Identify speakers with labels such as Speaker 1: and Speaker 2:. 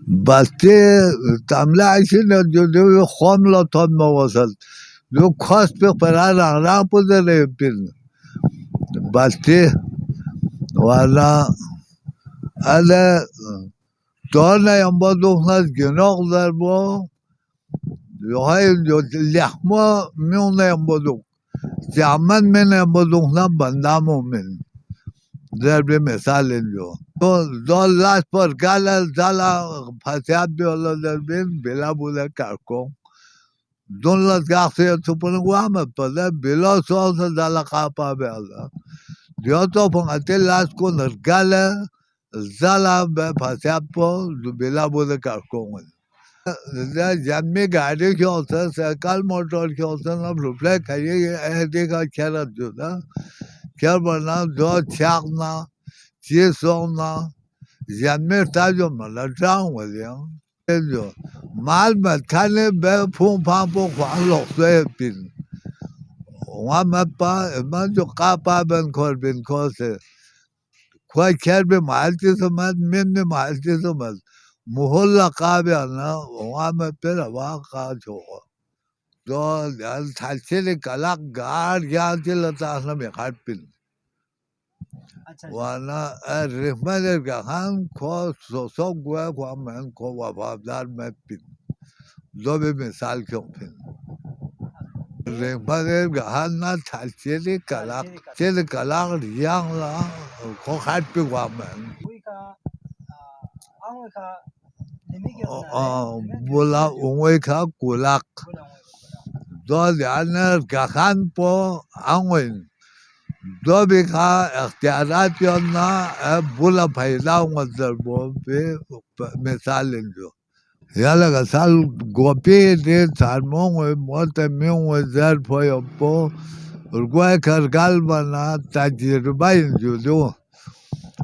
Speaker 1: بسته تملا عشان جو خام لا تام موصل جو خاص به قرار راه بوده بین بسته ولا اله دانه ام با دوست گناه در با های لحما میونه ام با دو زمان من ام با دوست بندامو من در به مثال اینجا دو لاس پر گل زلا فساد بیالا در بین بلا بوده کارکو دون لاس گاهی تو پنگ وام پده بلا سال زلا کاپا بیالا یا تو پنگته لاس کو نرگل زلا به فساد پو بلا بوده کارکو جنمی گاڑی کی ہوتا سائیکل موٹر کی ہوتا نا روپلے کھائیے ایسے کا کھیلا جوتا کیا بنا دو چھاکنا چیز سونا جنمی تاجو ملا جاؤں گا جو مال میں کھانے بے پھون پھان پو خوان لوگ سوئے پین وہاں میں پا میں جو کاپا بین کھول سے کوئی کھیر بھی مالتی سمجھ میں مالتی سمجھ محلہ قابلنا وما بلا واقع جوا دول التحسين كلاك قار جانتي لتاسنا بخاربين وانا الرحمن الجهان كو سوسو جوا كوامن كو وفادار مبين دو بمثال كومبين الرحمن الجهان التحسين كلاك ريان لا كو خاربين كوامن bola ungwe ka kulak do liana kahan po angwen do bi ka اختیارات یونا bola پھیلا مدر بو به مثال لو یالا گسال گوپی دے تارمو موت میو زر پھو پو ورگوای کرگال بنا تجربہ جو